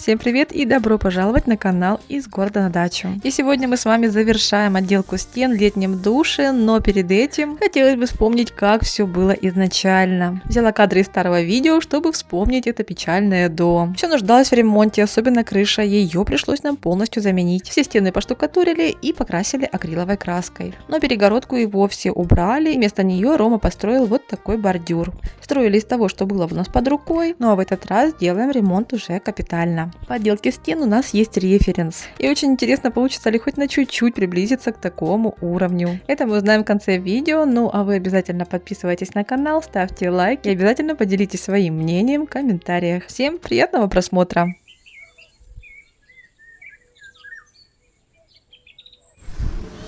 Всем привет и добро пожаловать на канал из города на дачу. И сегодня мы с вами завершаем отделку стен в летнем душе, но перед этим хотелось бы вспомнить, как все было изначально. Взяла кадры из старого видео, чтобы вспомнить это печальное до. Все нуждалось в ремонте, особенно крыша, ее пришлось нам полностью заменить. Все стены поштукатурили и покрасили акриловой краской. Но перегородку и вовсе убрали, и вместо нее Рома построил вот такой бордюр. Строили из того, что было у нас под рукой, ну а в этот раз делаем ремонт уже капитально. По отделке стен у нас есть референс. И очень интересно, получится ли хоть на чуть-чуть приблизиться к такому уровню. Это мы узнаем в конце видео, ну а вы обязательно подписывайтесь на канал, ставьте лайк и обязательно поделитесь своим мнением в комментариях. Всем приятного просмотра!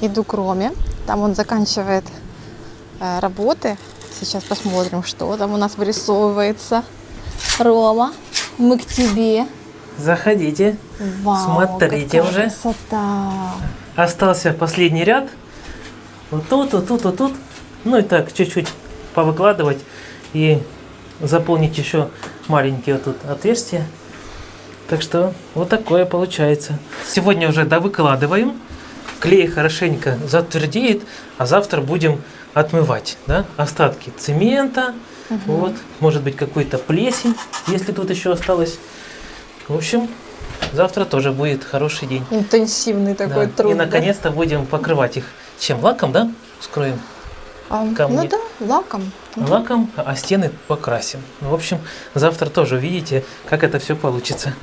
Иду к Роме, там он заканчивает работы. Сейчас посмотрим, что там у нас вырисовывается. Рома, мы к тебе. Заходите. Вау, смотрите уже. Красота. Остался последний ряд. Вот тут, вот тут, вот тут. Ну и так, чуть-чуть повыкладывать и заполнить еще маленькие вот тут отверстия. Так что вот такое получается. Сегодня уже довыкладываем. Клей хорошенько затвердеет, а завтра будем отмывать, да, остатки цемента. Вот, может быть, какой-то плесень, если тут еще осталось. В общем, завтра тоже будет хороший день. Интенсивный такой труд. И наконец-то будем покрывать их чем? Лаком, да? Скроем? Ну да, лаком. Лаком, а стены покрасим. В общем, завтра тоже увидите, как это все получится.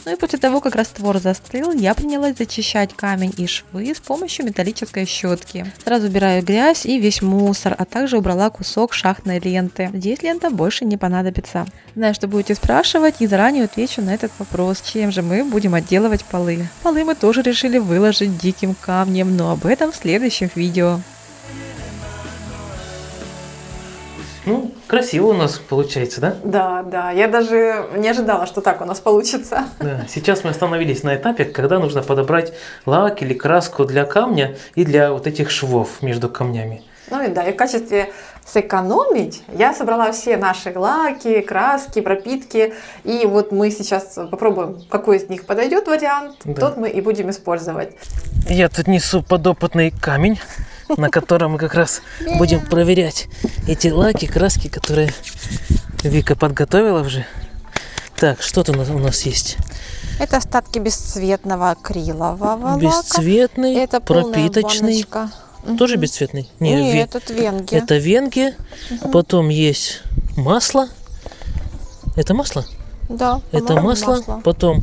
Ну и после того, как раствор застыл, я принялась зачищать камень и швы с помощью металлической щетки. Сразу убираю грязь и весь мусор, а также убрала кусок шахтной ленты. Здесь лента больше не понадобится. Знаю, что будете спрашивать, и заранее отвечу на этот вопрос, чем же мы будем отделывать полы. Полы мы тоже решили выложить диким камнем, но об этом в следующем видео. Ну, красиво у нас получается, да? Да, я даже не ожидала, что так у нас получится. Да. Сейчас мы остановились на этапе, когда нужно подобрать лак или краску для камня и для вот этих швов между камнями. Ну и да, и в качестве сэкономить я собрала все наши лаки, краски, пропитки. И вот мы сейчас попробуем, какой из них подойдет вариант, тот мы и будем использовать. Я тут несу подопытный камень, на котором мы как раз будем проверять эти лаки, краски, которые Вика подготовила уже. Так, что тут у нас есть? Это остатки бесцветного акрилового лака. Бесцветный, это пропиточный. Баночка. Тоже бесцветный? Нет, это венги. Это венги. Потом есть масло. Это масло? Да. Это масло. Потом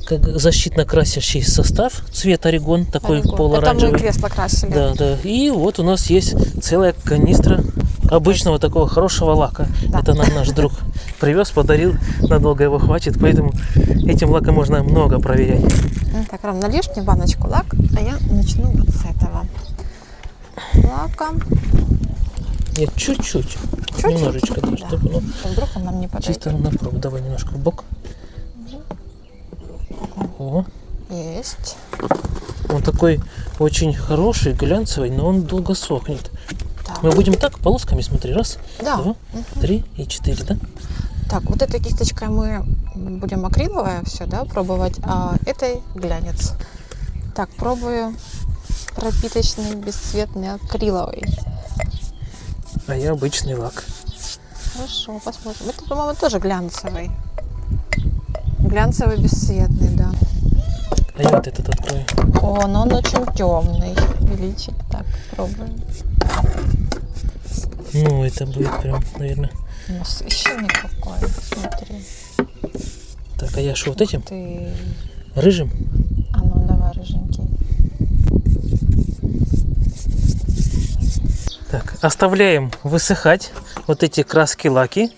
как защитно-красящий состав, цвет орегон, такой полуоранжевый. Это мы кресло красили. Да. И вот у нас есть целая канистра обычного такого хорошего лака. Да. Это нам наш друг привез, подарил, надолго его хватит, поэтому этим лаком можно много проверять. Так, Ром, нальешь мне баночку лак, а я начну вот с этого лака. Нет, чуть-чуть. Немножечко, да, чтобы оно вдруг он нам не подойдет. Чисто на пробу. Давай немножко в бок. О. Есть. Он такой очень хороший, глянцевый, но он долго сохнет. Мы будем так полосками, смотри, раз, два, три и четыре, да? Так, вот этой кисточкой мы будем акриловое все, да, пробовать, а этой глянец. Так, пробую пропиточный бесцветный акриловый. А я обычный лак. Хорошо, посмотрим. Это, по-моему, тоже глянцевый. Глянцевый бесцветный, да. А я вот этот открою. О, но он очень темный. Увеличить. Так, пробуем. Ну, это будет прям, наверное. Насыщенный какой. Смотри. Так, а я что, вот этим? Ты... Рыжим? А ну, давай, рыженький. Так, оставляем высыхать вот эти краски-лаки.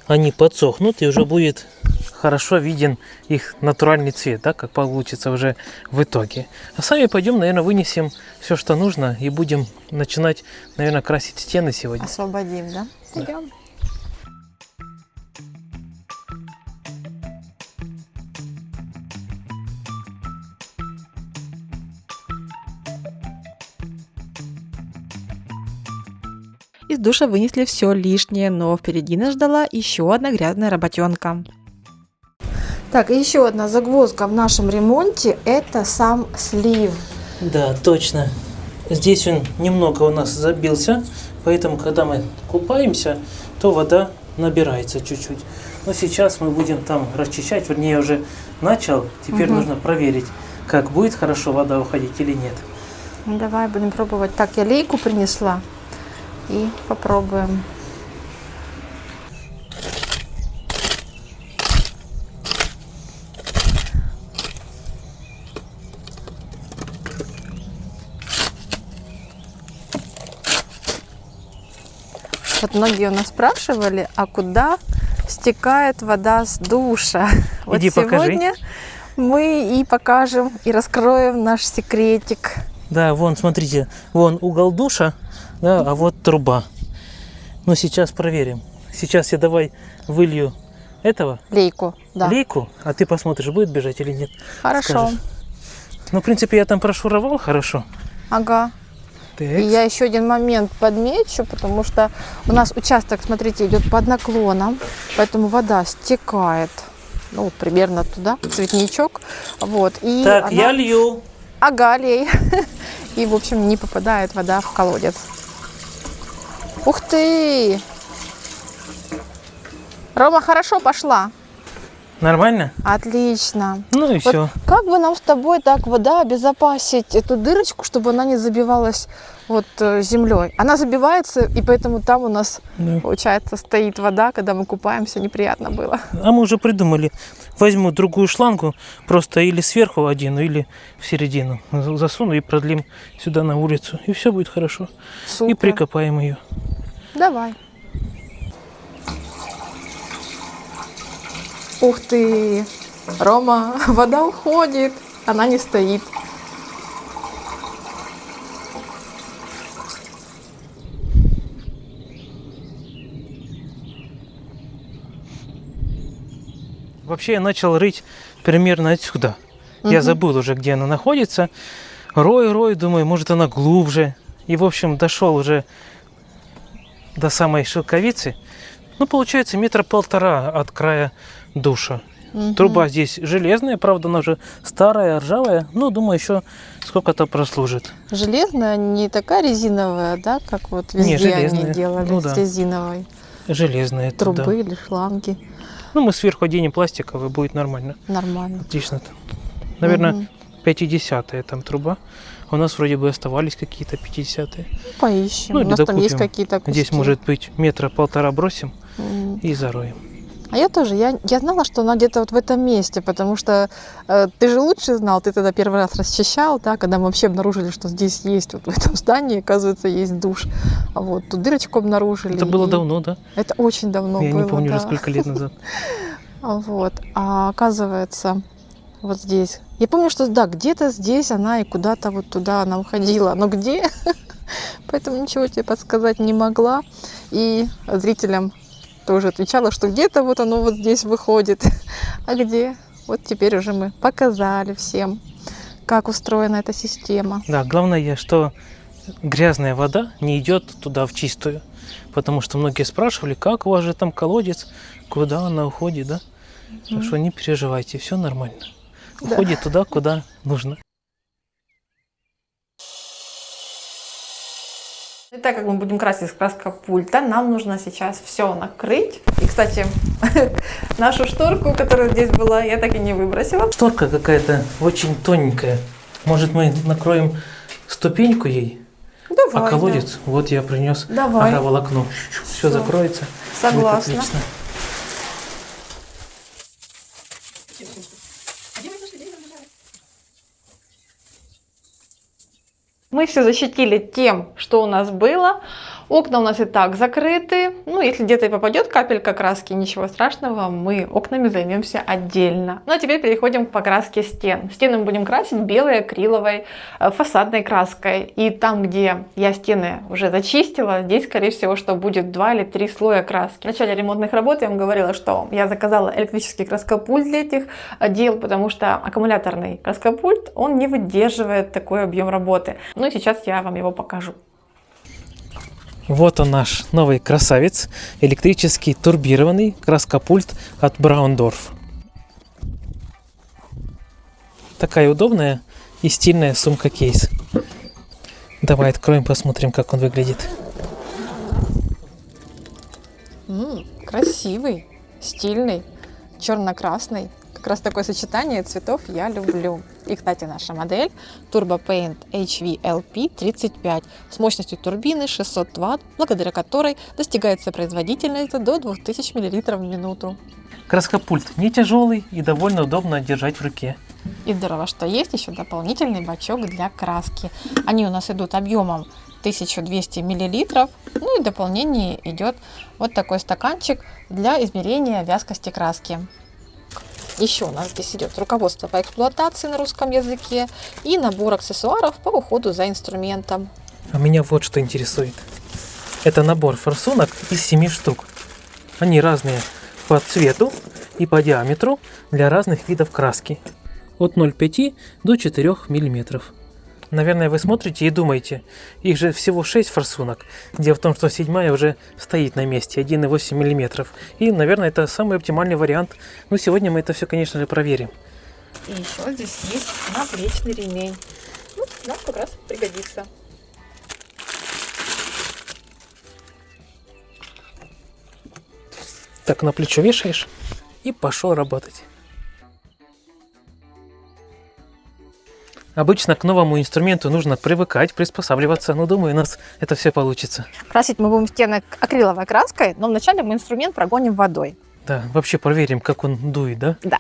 Они подсохнут, и уже будет хорошо виден их натуральный цвет, да, как получится уже в итоге. А сами пойдем, наверное, вынесем все, что нужно, и будем начинать, наверное, красить стены сегодня. Освободим, да? Да. Идем. Из душа вынесли все лишнее, но впереди нас ждала еще одна грязная работенка. Так, и еще одна загвоздка в нашем ремонте – это сам слив. Да, точно. Здесь он немного у нас забился, поэтому, когда мы купаемся, то вода набирается чуть-чуть. Но сейчас мы будем там расчищать, вернее, уже начал. Теперь нужно проверить, как будет хорошо вода уходить или нет. Ну, давай будем пробовать. Так, я лейку принесла. И попробуем. Вот многие у нас спрашивали, а куда стекает вода с душа? Вот Иди сегодня покажи. мы и покажем, и раскроем наш секретик. Да, вон, смотрите, вон угол душа, да, а вот труба. Ну, сейчас проверим. Сейчас я давай вылью этого, Лейку, да. лейку, а ты посмотришь, будет бежать или нет. Хорошо. Скажешь. Ну, в принципе, я там прошуровал хорошо. Ага. Так. И я еще один момент подмечу, потому что у нас участок, смотрите, идет под наклоном, поэтому вода стекает, ну, примерно туда, в цветничок. Вот. И Так, она... я лью. Ага, лей. И, в общем, не попадает вода в колодец. Ух ты! Рома, хорошо пошла. Нормально? Отлично. Ну и Вот все. как бы нам с тобой так вода обезопасить эту дырочку, чтобы она не забивалась вот землей? Она забивается, и поэтому там у нас, Да. получается, стоит вода, когда мы купаемся, неприятно было. А мы уже придумали. Возьму другую шлангу, просто или сверху одену, или в середину. Засуну и продлим сюда на улицу. И все будет хорошо. Супер. И прикопаем ее. Давай. Ух ты! Рома, вода уходит, она не стоит. Вообще я начал рыть примерно отсюда. Я забыл уже, где она находится. Рой, думаю, может она глубже. И, в общем, дошел уже до самой шелковицы. Ну, получается, 1,5 метра от края душа. Труба здесь железная, правда, она уже старая, ржавая. Ну, думаю, еще сколько-то прослужит. Железная, не такая резиновая, да, как вот везде Не, железная. они делали, Ну с да. резиновой. Железная. это Трубы да. или шланги. Ну, мы сверху оденем пластиковый, будет нормально. Нормально. Отлично. Наверное, 50-я там труба. У нас вроде бы оставались какие-то 50-е. Поищем. Ну, У или нас там есть докупим. какие-то куски. Здесь, может быть, 1,5 метра бросим М. и зароем. А я тоже, я знала, что она где-то вот в этом месте, потому что ты же лучше знал, ты тогда первый раз расчищал, да, когда мы вообще обнаружили, что здесь есть, вот в этом здании, оказывается, есть душ. А вот тут дырочку обнаружили. Это было и давно, да? Это очень давно Я было, не помню да. уже сколько лет назад. Вот. А оказывается, вот здесь. Я помню, что да, где-то здесь она и куда-то вот туда она уходила. Но где? Поэтому ничего тебе подсказать не могла. И зрителям тоже отвечала, что где-то вот оно вот здесь выходит. А где? Вот теперь уже мы показали всем, как устроена эта система. Да, главное, что грязная вода не идет туда в чистую. потому что многие спрашивали, как у вас же там колодец, куда она уходит, да? Так что не переживайте, все нормально. Уходит туда, куда нужно. И так как мы будем красить с краскопульта, нам нужно сейчас все накрыть. И, кстати, нашу шторку, которая здесь была, я так и не выбросила. Шторка какая-то очень тоненькая. Может, мы накроем ступеньку ей? Давай, а колодец, да. вот я принес Давай. агроволокно. Все закроется. Согласна. Будет отлично. Мы все защитили тем, что у нас было. Окна у нас и так закрыты. Ну, если где-то и попадет капелька краски, ничего страшного, мы окнами займемся отдельно. Ну, а теперь переходим к покраске стен. Стены мы будем красить белой акриловой фасадной краской. И там, где я стены уже зачистила, здесь, скорее всего, что будет 2 или 3 слоя краски. В начале ремонтных работ я вам говорила, что я заказала электрический краскопульт для этих дел, потому что аккумуляторный краскопульт, он не выдерживает такой объем работы. Ну и сейчас я вам его покажу. Вот он наш новый красавец, электрический турбированный краскопульт от Brauндорф. Такая удобная и стильная сумка-кейс. Давай откроем, посмотрим, как он выглядит. Красивый, стильный, черно-красный. Как раз такое сочетание цветов я люблю. И, кстати, наша модель Turbo Paint HVLP35 с мощностью турбины 600 Вт, благодаря которой достигается производительность до 2000 мл в минуту. Краскопульт не тяжелый и довольно удобно держать в руке. И здорово, что есть еще дополнительный бачок для краски. Они у нас идут объемом 1200 мл. Ну и в дополнение идет вот такой стаканчик для измерения вязкости краски. Еще у нас здесь идет руководство по эксплуатации на русском языке и набор аксессуаров по уходу за инструментом. А меня вот что интересует. Это набор форсунок из 7 штук. Они разные по цвету и по диаметру для разных видов краски. От 0,5 до 4 мм. Наверное, вы смотрите и думаете, их же всего 6 форсунок. Дело в том, что 7-я уже стоит на месте, 1,8 мм. И, наверное, это самый оптимальный вариант. Но сегодня мы это все, конечно же, проверим. И еще здесь есть наплечный ремень. Ну, нам как раз пригодится. Так, на плечо вешаешь и пошел работать. Обычно к новому инструменту нужно привыкать, приспосабливаться, но думаю, у нас это все получится. Красить мы будем стены акриловой краской, но вначале мы инструмент прогоним водой. Да, вообще проверим, как он дует, да? Да.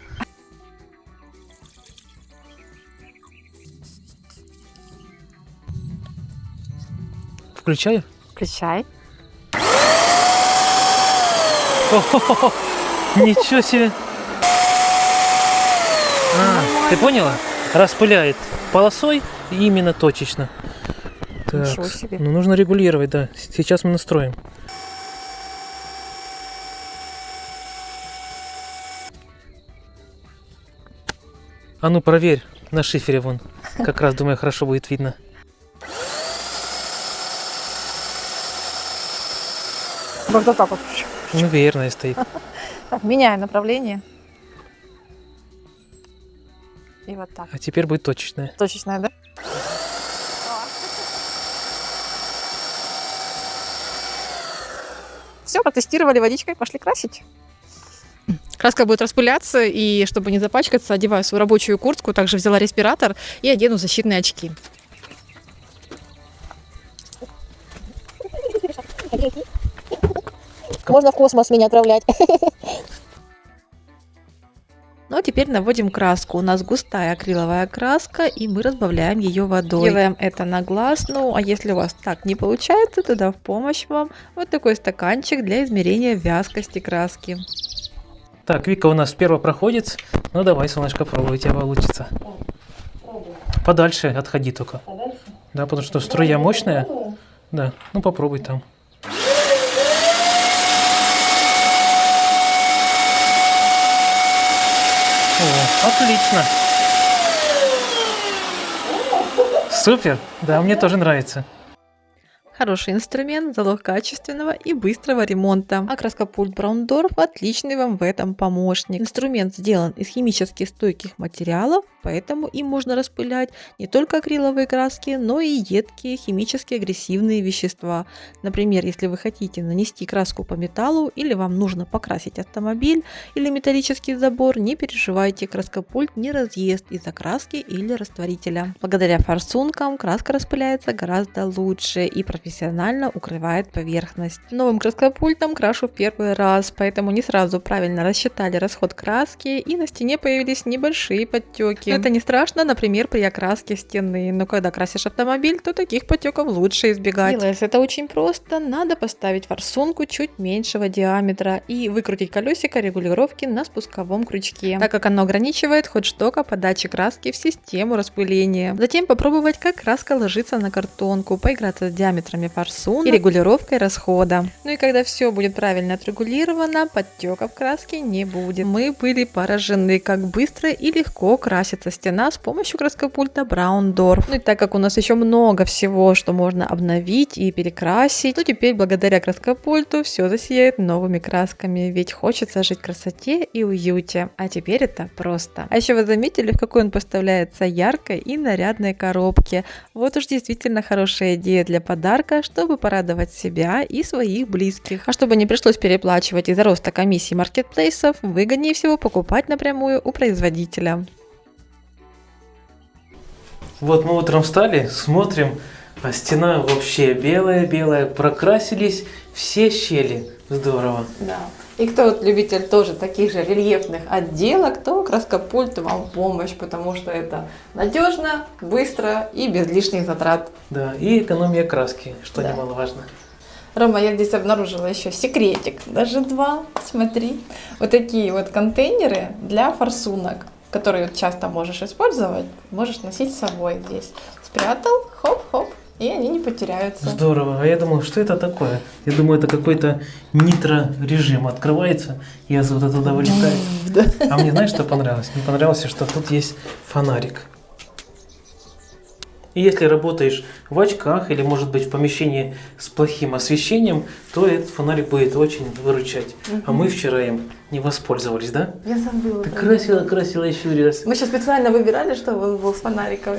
Включаю? Включай. О-хо-хо-хо! Ничего себе! Ты поняла? Распыляет полосой и именно точечно. Так, Ничего себе. ну нужно регулировать, да. Сейчас мы настроим. А ну проверь на шифере вон. Как раз, думаю, хорошо будет видно. Вот так вот. Ну, верно, стоит. Так, меняю направление. И вот так. А теперь будет точечная. Точечная, да? Все, протестировали водичкой, пошли красить. Краска будет распыляться, и чтобы не запачкаться, одеваю свою рабочую куртку, также взяла респиратор и одену защитные очки. Можно в космос меня отправлять. Ну а теперь наводим краску. У нас густая акриловая краска, и мы разбавляем ее водой. Делаем это на глаз. Ну а если у вас так не получается, тогда в помощь вам вот такой стаканчик для измерения вязкости краски. Так, Вика у нас первопроходец. Ну давай, солнышко, пробуй, у тебя получится. Подальше отходи только. Подальше? Да, потому что струя мощная. Да, ну попробуй там. О, отлично. Супер. Да, мне тоже нравится. Хороший инструмент, залог качественного и быстрого ремонта. А краскопульт Браундорф отличный вам в этом помощник. Инструмент сделан из химически стойких материалов, поэтому им можно распылять не только акриловые краски, но и едкие химически агрессивные вещества. Например, если вы хотите нанести краску по металлу или вам нужно покрасить автомобиль или металлический забор, не переживайте, краскопульт не разъест из-за краски или растворителя. Благодаря форсункам краска распыляется гораздо лучше и профессионально укрывает поверхность. Новым краскопультом крашу в первый раз, поэтому не сразу правильно рассчитали расход краски и на стене появились небольшие подтеки. Это не страшно, например, при окраске стены, но когда красишь автомобиль, то таких подтеков лучше избегать. Делается это очень просто, надо поставить форсунку чуть меньшего диаметра и выкрутить колесико регулировки на спусковом крючке, так как оно ограничивает ход штока подачи краски в систему распыления. Затем попробовать, как краска ложится на картонку, поиграться с диаметрами форсунок и регулировкой расхода. Ну и когда все будет правильно отрегулировано, подтеков краски не будет. Мы были поражены, как быстро и легко красится стена с помощью краскопульта Браундорф. Ну и так как у нас еще много всего, что можно обновить и перекрасить, то теперь благодаря краскопульту все засияет новыми красками, ведь хочется жить в красоте и уюте. А теперь это просто. А еще вы заметили, в какой он поставляется яркой и нарядной коробке? Вот уж действительно хорошая идея для подарка, чтобы порадовать себя и своих близких. А чтобы не пришлось переплачивать из-за роста комиссий маркетплейсов, выгоднее всего покупать напрямую у производителя. Вот мы утром встали, смотрим, а стена вообще белая-белая, прокрасились все щели. Здорово. Да. И кто вот любитель тоже таких же рельефных отделок, то краскопульт вам в помощь, потому что это надежно, быстро и без лишних затрат. Да, и экономия краски, что немаловажно. Рома, я здесь обнаружила еще секретик, даже два, смотри. Вот такие вот контейнеры для форсунок, которые вот часто можешь использовать, можешь носить с собой здесь. Спрятал, хоп-хоп, и они не потеряются. Здорово. А я думал, что это такое? Я думаю, это какой-то нитро-режим. Открывается, и азот оттуда вылетает. А мне знаешь, что понравилось? Мне понравилось, что тут есть фонарик. И если работаешь в очках или, может быть, в помещении с плохим освещением, то этот фонарик будет очень выручать. А мы вчера им не воспользовались, да? Я забыла. Ты красила еще раз. Мы сейчас специально выбирали, чтобы он был с фонариком.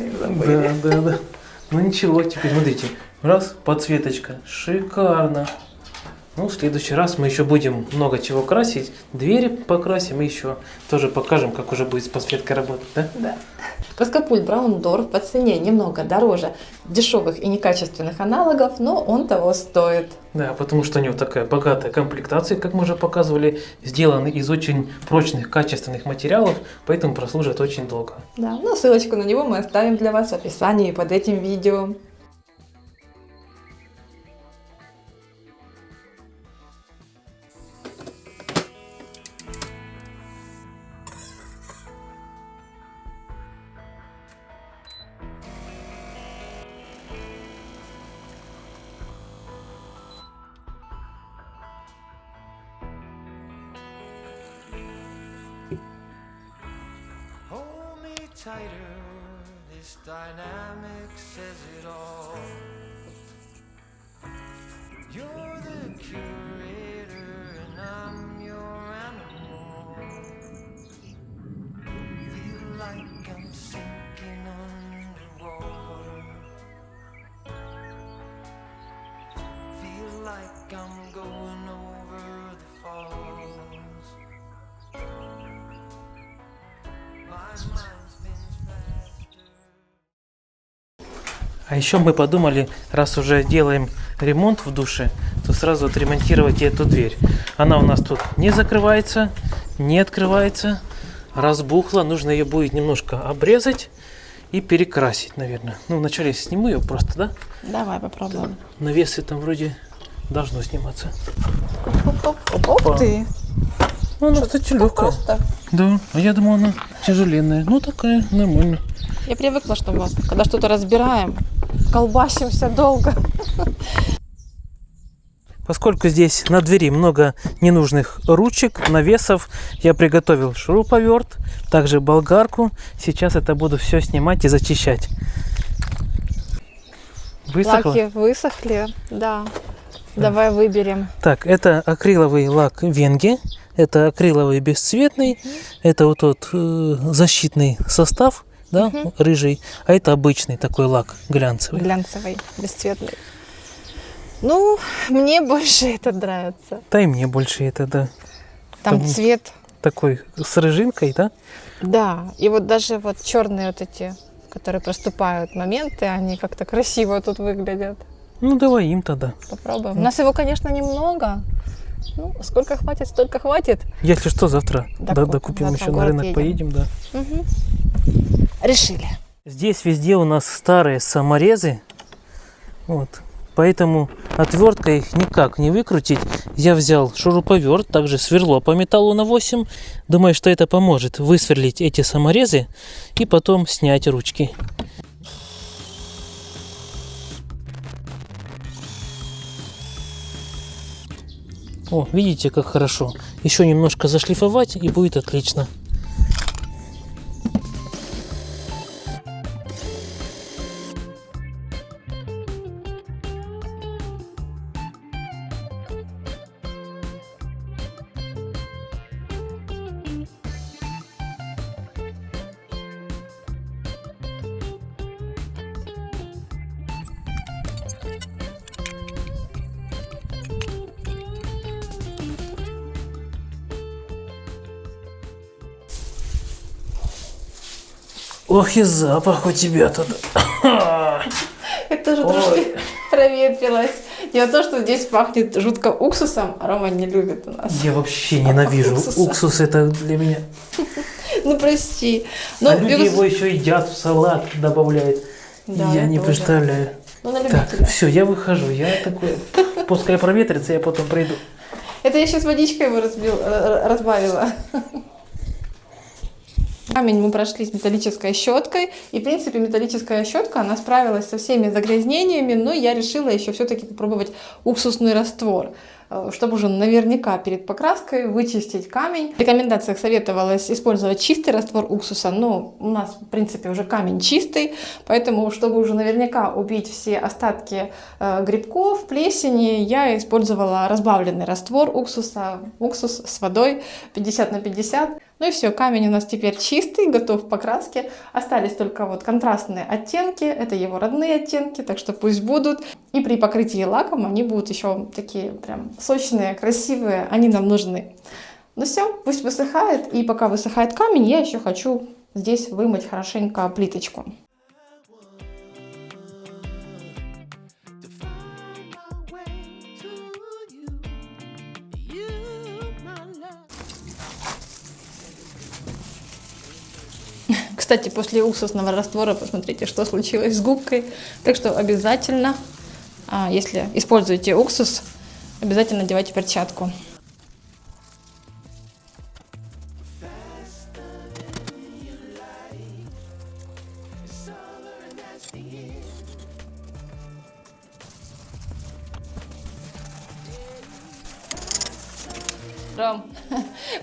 Да. Ну ничего, теперь смотрите. Раз, подсветочка. Шикарно. Ну, в следующий раз мы еще будем много чего красить. Двери покрасим и еще тоже покажем, как уже будет с подсветкой работать, да? Да. Краскопульт Браундорф по цене немного дороже дешевых и некачественных аналогов, но он того стоит. Да, потому что у него такая богатая комплектация, как мы уже показывали, сделаны из очень прочных, качественных материалов, поэтому прослужит очень долго. Да, ну ссылочку на него мы оставим для вас в описании под этим видео. Tighter, this dynamic says it all. You're the curator and I'm your animal. Feel like I'm sinking underwater. Feel like I'm going over the falls. My mind's been А еще мы подумали, раз уже делаем ремонт в душе, то сразу отремонтировать и эту дверь. Она у нас тут не закрывается, не открывается, разбухла. Нужно ее будет немножко обрезать и перекрасить, наверное. Ну, вначале сниму ее просто, да? Давай попробуем. Навесы там вроде должно сниматься. Ух ты! Ну, она, кстати, легкая. Да, а я думал, она тяжеленная. Ну, такая, нормально. Я привыкла, что мы, когда что-то разбираем, колбасимся долго. Поскольку здесь на двери много ненужных ручек, навесов, я приготовил шуруповерт, также болгарку. Сейчас это буду все снимать и зачищать. Высохло? Лаки высохли, да. Давай выберем. Так, это акриловый лак Венге, это акриловый бесцветный, это вот тот защитный состав, да, рыжий, а это обычный такой лак глянцевый. Глянцевый, бесцветный. Ну, мне больше это нравится. Да и мне больше это, да. Там цвет. Такой с рыжинкой, да? Да, и вот даже вот черные вот эти, которые проступают моменты, они как-то красиво тут выглядят. Ну, давай им тогда. Попробуем. У нас его, конечно, немного. Ну, сколько хватит, столько хватит. Если что, завтра докупим завтра еще в на город рынок, едем. поедем, да. Угу. Решили. Здесь везде у нас старые саморезы, вот, поэтому отверткой их никак не выкрутить. Я взял шуруповерт, также сверло по металлу на 8. Думаю, что это поможет высверлить эти саморезы и потом снять ручки. О, видите, как хорошо. Еще немножко зашлифовать и будет отлично. Ох, и запах у тебя тут. Это же трошки проветрилось. Дело в том, что здесь пахнет жутко уксусом, а Рома не любит у нас. Я вообще ненавижу. Уксуса. Уксус это для меня. Ну, прости. А люди его еще едят в салат, добавляют. Да, я не тоже. представляю. Ну, на Так, любителя. все, я выхожу. Я такой. Пускай проветрится, я потом приду. Это я сейчас водичкой его разбавила. Камень мы прошли с металлической щеткой, и, в принципе, металлическая щетка, она справилась со всеми загрязнениями, но я решила еще все-таки попробовать уксусный раствор, чтобы уже наверняка перед покраской вычистить камень. В рекомендациях советовалось использовать чистый раствор уксуса, но у нас, в принципе, уже камень чистый, поэтому, чтобы уже наверняка убить все остатки грибков, плесени, я использовала разбавленный раствор уксуса, уксус с водой 50 на 50. Ну и все, камень у нас теперь чистый, готов к покраске. Остались только вот контрастные оттенки, это его родные оттенки, так что пусть будут. И при покрытии лаком они будут еще такие прям сочные, красивые, они нам нужны. Ну все, пусть высыхает, и пока высыхает камень, я еще хочу здесь вымыть хорошенько плиточку. Кстати, после уксусного раствора посмотрите, что случилось с губкой. Так что обязательно, если используете уксус, обязательно надевайте перчатку. Ром,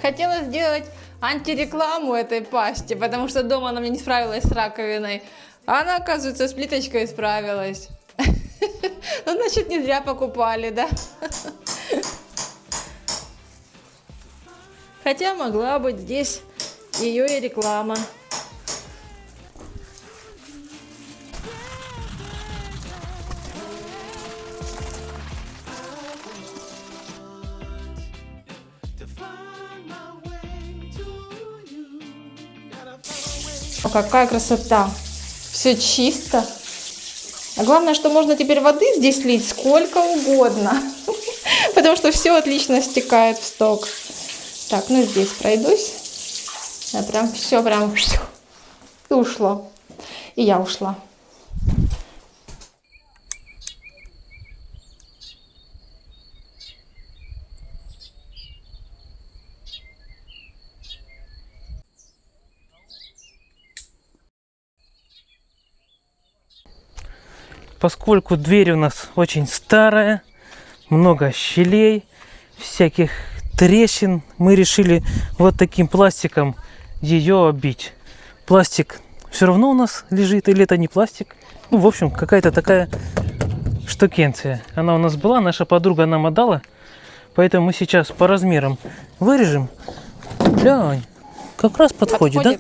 хотела сделать антирекламу этой пасте, потому что дома она мне не справилась с раковиной. А она, оказывается, с плиточкой справилась. Ну, значит, не зря покупали, да? Хотя могла быть здесь ее и реклама. О, какая красота! Все чисто. А главное, что можно теперь воды здесь лить сколько угодно. Потому что все отлично стекает в сток. Так, ну здесь пройдусь. Я прям все прям и ушло. И я ушла. Поскольку дверь у нас очень старая, много щелей, всяких трещин, мы решили вот таким пластиком ее оббить. Пластик все равно у нас лежит, или это не пластик? Ну, в общем, какая-то такая штукенция. Она у нас была, наша подруга нам отдала. Поэтому мы сейчас по размерам вырежем. Глянь, как раз подходит, да?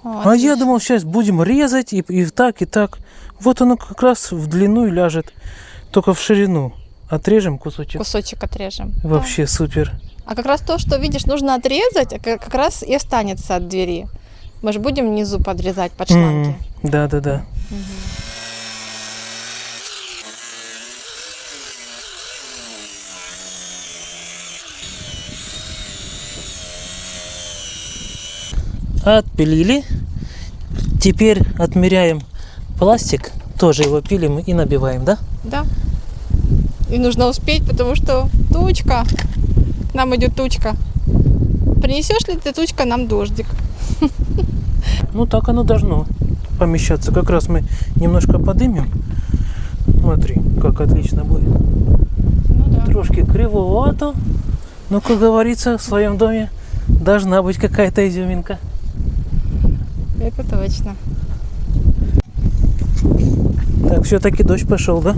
А я думал, сейчас будем резать и так, и так. Вот оно как раз в длину и ляжет. Только в ширину. Отрежем кусочек. Кусочек отрежем. Вообще супер. А как раз то, что, видишь, нужно отрезать, как раз и останется от двери. Мы же будем внизу подрезать под шланги. Да. Отпилили. Теперь отмеряем пластик. Тоже его пилим и набиваем, да? Да. И нужно успеть, потому что тучка. К нам идет тучка. Принесешь ли ты, тучка, нам дождик? Ну так оно должно помещаться. Как раз мы немножко подымем. Смотри, как отлично будет. Ну да. Трошки кривовато. Но, как говорится, в своем доме должна быть какая-то изюминка. Это точно. Так, все-таки дождь пошел, да?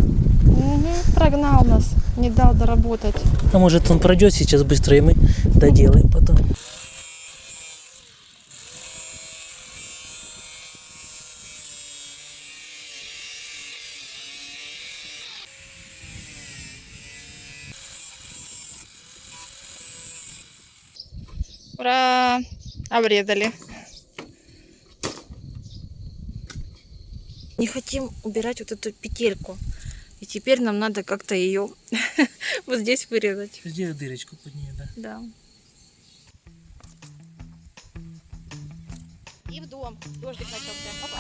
Прогнал нас, не дал доработать. А может он пройдет сейчас быстро, и мы доделаем потом. Ура! Обрезали. Не хотим убирать вот эту петельку. И теперь нам надо как-то ее вот здесь вырезать. Сделай дырочку под нее, да. Да. И в дом. Дождик начался. Опа.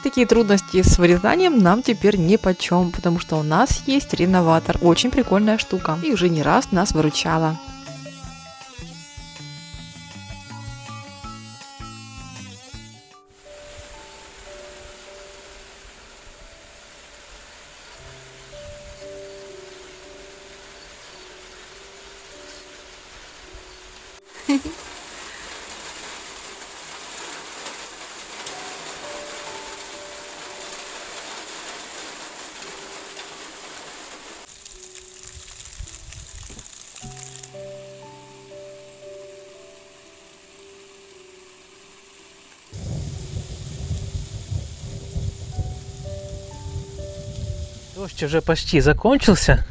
Такие трудности с вырезанием нам теперь не почем, потому что у нас есть реноватор. Очень прикольная штука. И уже не раз нас выручала. Дождь уже почти закончился.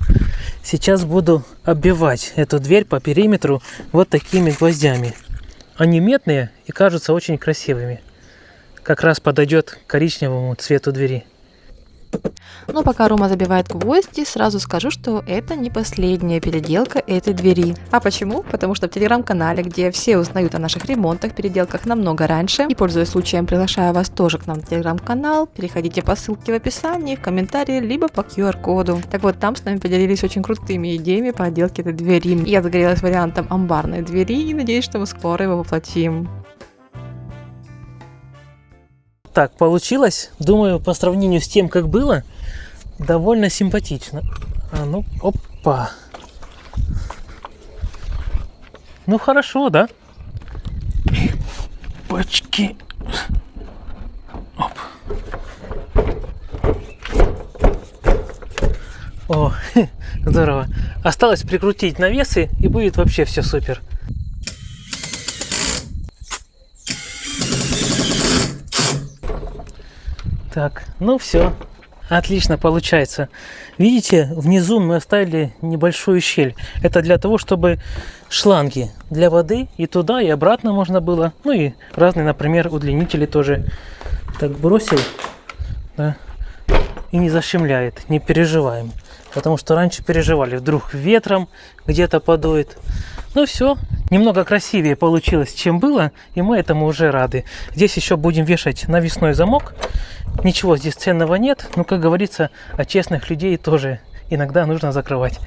Сейчас буду оббивать эту дверь по периметру вот такими гвоздями. Они медные и кажутся очень красивыми. Как раз подойдет к коричневому цвету двери. Но пока Рома забивает гвозди, сразу скажу, что это не последняя переделка этой двери. А почему? Потому что в телеграм-канале, где все узнают о наших ремонтах, переделках намного раньше, и пользуясь случаем, приглашаю вас тоже к нам в телеграм-канал, переходите по ссылке в описании, в комментарии, либо по QR-коду. Так вот, там с нами поделились очень крутыми идеями по отделке этой двери. Я загорелась вариантом амбарной двери и надеюсь, что мы скоро его воплотим. Так получилось. Думаю, по сравнению с тем, как было, довольно симпатично. А ну, опа. Ну хорошо, да? Пачки. Оп. О, здорово. Осталось прикрутить навесы, и будет вообще все супер. Так, ну все. Отлично получается. Видите, внизу мы оставили небольшую щель. Это для того, чтобы шланги для воды и туда, и обратно можно было. Ну и разные, например, удлинители тоже. Так бросил, да, и не защемляет, не переживаем. Потому что раньше переживали, вдруг ветром где-то подует. Ну все, немного красивее получилось, чем было, и мы этому уже рады. Здесь еще будем вешать навесной замок. Ничего здесь ценного нет, но, как говорится, от честных людей тоже иногда нужно закрывать.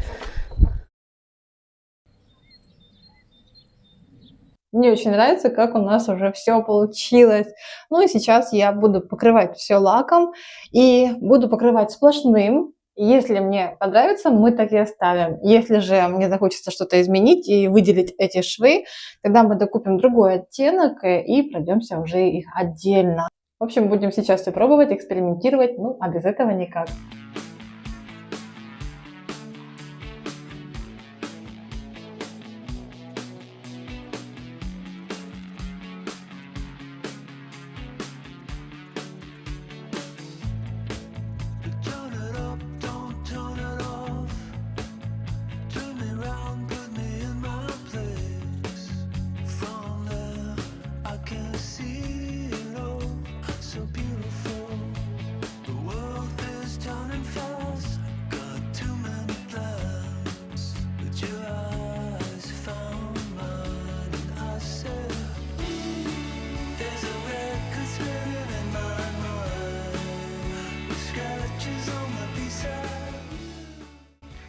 Мне очень нравится, как у нас уже все получилось. Ну и сейчас я буду покрывать все лаком и буду покрывать сплошным. Если мне понравится, мы так и оставим. Если же мне захочется что-то изменить и выделить эти швы, тогда мы докупим другой оттенок и пройдемся уже их отдельно. В общем, будем сейчас все пробовать, экспериментировать, ну, а без этого никак. Turn it up, don't turn it off. Turn me round, put me in my place. From there, I can see it all, so beautiful. The world is turning fast. Got too many plans, but your eyes found mine, and I said, there's a record spinning in my mind, with scratches on the B-side.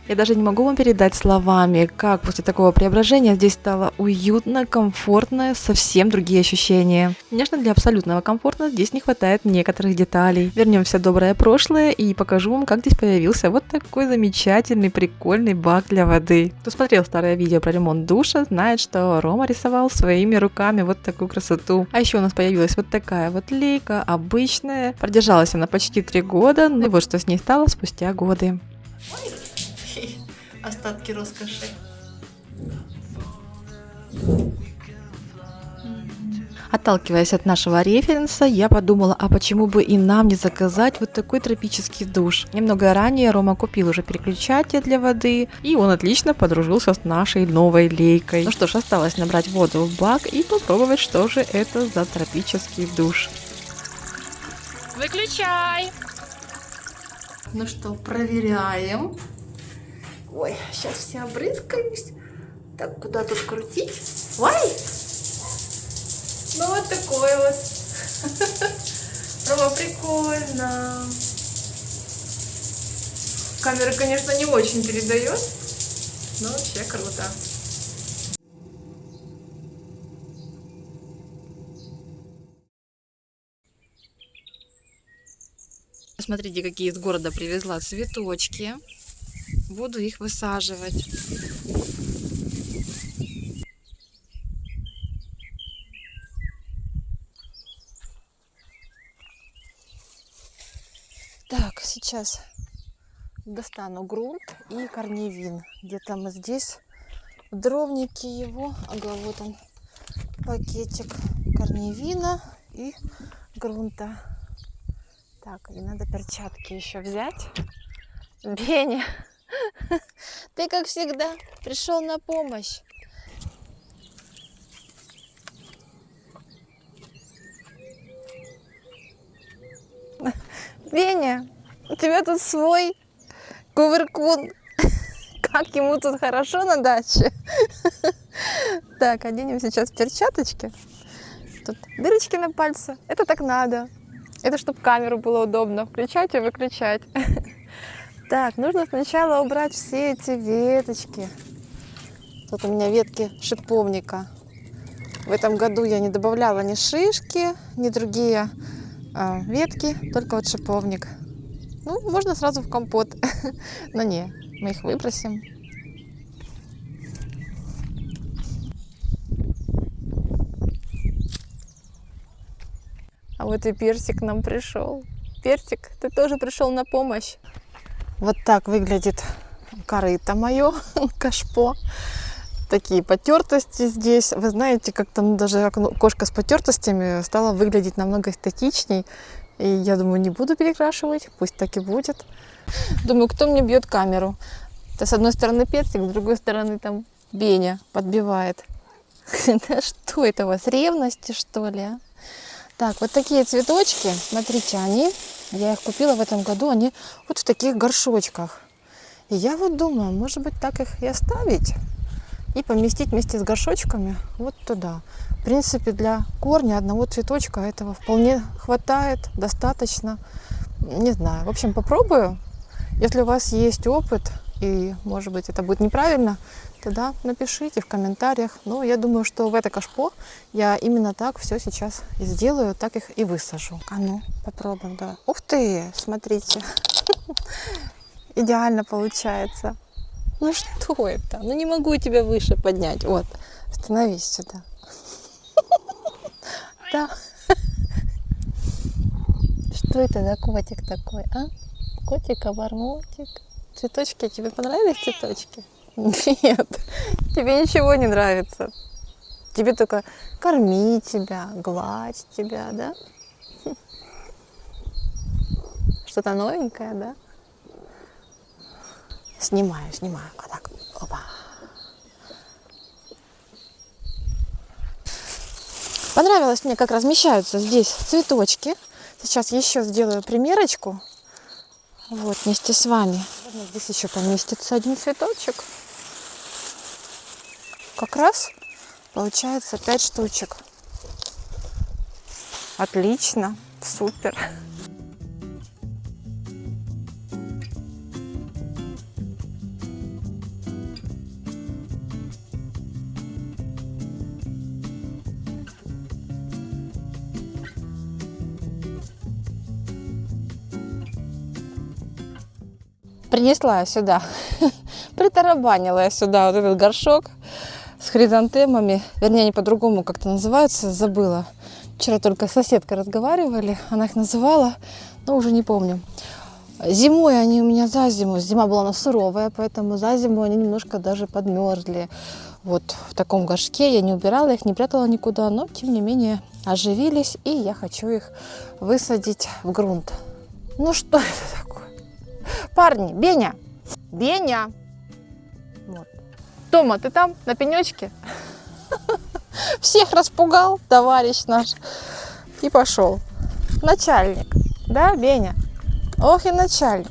Я даже не могу вам передать словами, как после такого преображения здесь стало уютно, комфортно, совсем другие ощущения. Конечно, для абсолютного комфорта здесь не хватает некоторых деталей. Вернемся в доброе прошлое и покажу вам, как здесь появился вот такой замечательный, прикольный бак для воды. Кто смотрел старое видео про ремонт душа, знает, что Рома рисовал своими руками вот такую красоту. А еще у нас появилась вот такая вот лейка, обычная. Продержалась она почти 3 года, ну и вот что с ней стало спустя годы. Остатки роскоши. Отталкиваясь от нашего референса, я подумала, а почему бы и нам не заказать вот такой тропический душ. Немного ранее Рома купил уже переключатель для воды, и он отлично подружился с нашей новой лейкой. Ну что ж, осталось набрать воду в бак и попробовать, что же это за тропический душ. Выключай! Ну что, проверяем. Ой, сейчас все обрызгаюсь. Так, куда тут крутить? Ой! Ну вот такой вот. Рома, прикольно. Камера, конечно, не очень передает, но вообще круто. Смотрите, какие из города привезла цветочки. Буду их высаживать. Так, сейчас достану грунт и корневин. Где-то мы здесь в дровнике его. Ага, вот он, пакетик корневина и грунта. Так, и надо перчатки еще взять. Беня, ты, как всегда, пришел на помощь. Беня, у тебя тут свой кувыркун. Как ему тут хорошо на даче. Так, оденем сейчас перчаточки. Тут дырочки на пальце. Это так надо. Это чтобы камеру было удобно включать и выключать. Так, нужно сначала убрать все эти веточки. Тут у меня ветки шиповника. В этом году я не добавляла ни шишки, ни другие ветки, только вот шиповник. Ну, можно сразу в компот. Но не, мы их выбросим. А вот и персик к нам пришел. Персик, ты тоже пришел на помощь. Вот так выглядит корыто мое, кашпо. Такие потертости здесь. Вы знаете, как там даже окошко с потертостями стало выглядеть намного эстетичней. И я думаю, не буду перекрашивать, пусть так и будет. Думаю, кто мне бьет камеру? Это с одной стороны персик, с другой стороны там Беня подбивает. Да что это у вас, ревности, что ли? А? Так, вот такие цветочки, смотрите, я их купила в этом году, они вот в таких горшочках. И я вот думаю, может быть, так их и оставить и поместить вместе с горшочками вот туда. В принципе, для корня одного цветочка этого вполне хватает, достаточно. Не знаю, в общем, попробую. Если у вас есть опыт, и, может быть, это будет неправильно, тогда напишите в комментариях. Но я думаю, что в это кашпо я именно так все сейчас и сделаю, так их и высажу. А ну, попробуем, да. Ух ты, смотрите. Идеально получается. Ну что это? Ну не могу тебя выше поднять. Вот, становись сюда. Да. Хитрый ты, да, котик такой, а? Котик-обормотик. Цветочки, тебе понравились цветочки? Нет, тебе ничего не нравится. Тебе только кормить тебя, гладить тебя, да? Что-то новенькое, да? Снимаю. Вот так. Опа. Понравилось мне, как размещаются здесь цветочки. Сейчас еще сделаю примерочку. Вот, вместе с вами. Здесь еще поместится один цветочек. Как раз получается 5 штучек. Отлично, супер. Принесла я сюда, притарабанила я сюда вот этот горшок с хризантемами, вернее, они по-другому как-то называются, забыла. Вчера только с соседкой разговаривали, она их называла, но уже не помню. Зимой они у меня за зиму, зима была она суровая, поэтому за зиму они немножко даже подмерзли. Вот в таком горшке я не убирала их, не прятала никуда, но тем не менее оживились, и я хочу их высадить в грунт. Ну что это такое? Парни, Беня! Беня! Вот. Тома, ты там, на пенечке? Всех распугал, товарищ наш. И пошел. Начальник. Да, Беня? Ох и начальник.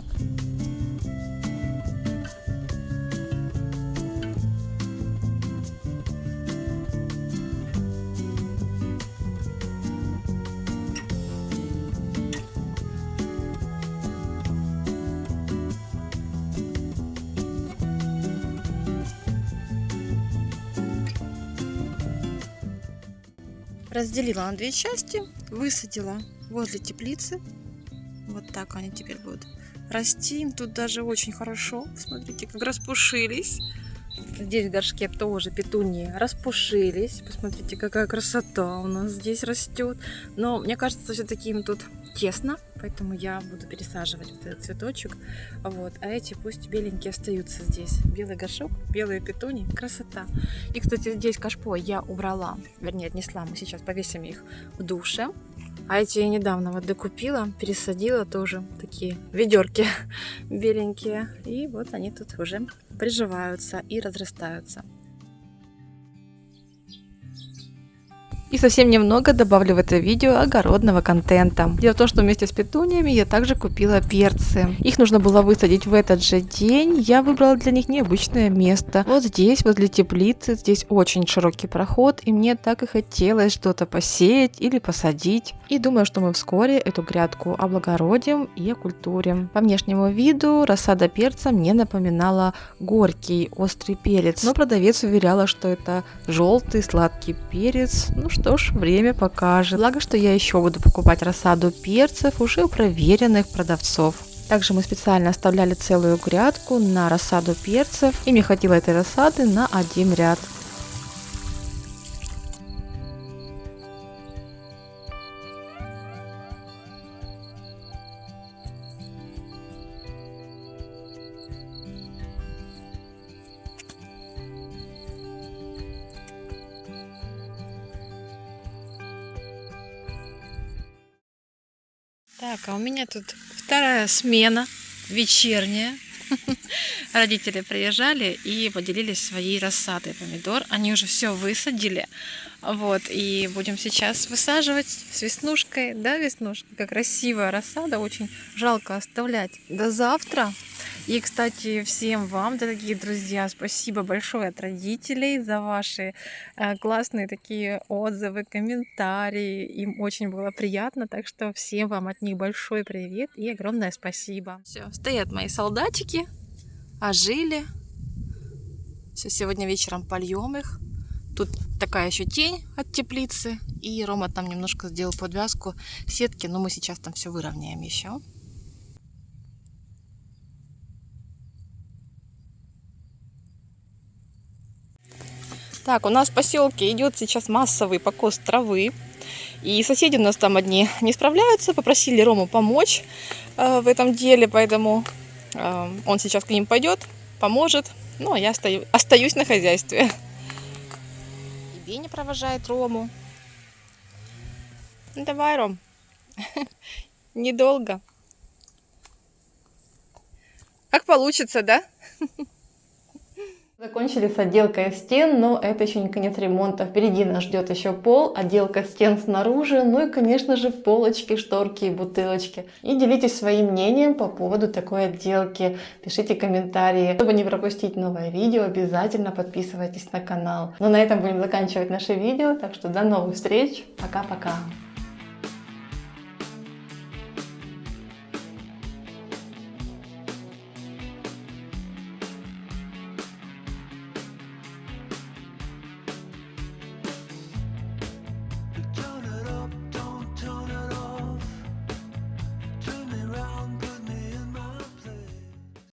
Разделила на две части, высадила возле теплицы. Вот так они теперь будут расти. Им тут даже очень хорошо. Смотрите, как распушились. Здесь в горшке тоже петунии распушились. Посмотрите, какая красота у нас здесь растет. Но мне кажется, все-таки им тут тесно, поэтому я буду пересаживать вот этот цветочек. Вот. А эти пусть беленькие остаются здесь. Белый горшок, белые петунии. Красота. И, кстати, здесь кашпо я убрала, вернее, отнесла. Мы сейчас повесим их в душе. А эти я недавно вот докупила, пересадила тоже. Такие ведерки беленькие. И вот они тут уже приживаются и разрастаются. И совсем немного добавлю в это видео огородного контента. Дело в том, что вместе с петуниями я также купила перцы. Их нужно было высадить в этот же день. Я выбрала для них необычное место. Вот здесь, возле теплицы, здесь очень широкий проход, и мне так и хотелось что-то посеять или посадить. И думаю, что мы вскоре эту грядку облагородим и окультурим. По внешнему виду рассада перца мне напоминала горький острый перец, но продавец уверяла, что это желтый сладкий перец. Ну что ж, время покажет. Благо, что я еще буду покупать рассаду перцев уже у проверенных продавцов. Также мы специально оставляли целую грядку на рассаду перцев, и мне хватило этой рассады на один ряд. Так, а у меня тут вторая смена, вечерняя. Родители приезжали и поделились своей рассадой помидор. Они уже все высадили. Вот, и будем сейчас высаживать с веснушкой. Да, веснушка? Как красивая рассада. Очень жалко оставлять до завтра. И, кстати, всем вам, дорогие друзья, спасибо большое от родителей за ваши классные такие отзывы, комментарии. Им очень было приятно, так что всем вам от них большой привет и огромное спасибо. Все, стоят мои солдатики, ожили. Все, сегодня вечером польем их. Тут такая еще тень от теплицы, и Рома там немножко сделал подвязку сетки, но мы сейчас там все выровняем еще. Так, у нас в поселке идет сейчас массовый покос травы. И соседи у нас там одни не справляются, попросили Рому помочь в этом деле, поэтому он сейчас к ним пойдет, поможет. Ну, а я остаюсь на хозяйстве. И Беня провожает Рому. Ну, давай, Ром. Недолго. Как получится, да? Закончили с отделкой стен, но это еще не конец ремонта. Впереди нас ждет еще пол, отделка стен снаружи, ну и, конечно же, полочки, шторки и бутылочки. И делитесь своим мнением по поводу такой отделки. Пишите комментарии. Чтобы не пропустить новое видео, обязательно подписывайтесь на канал. Ну, на этом будем заканчивать наше видео, так что до новых встреч. Пока-пока.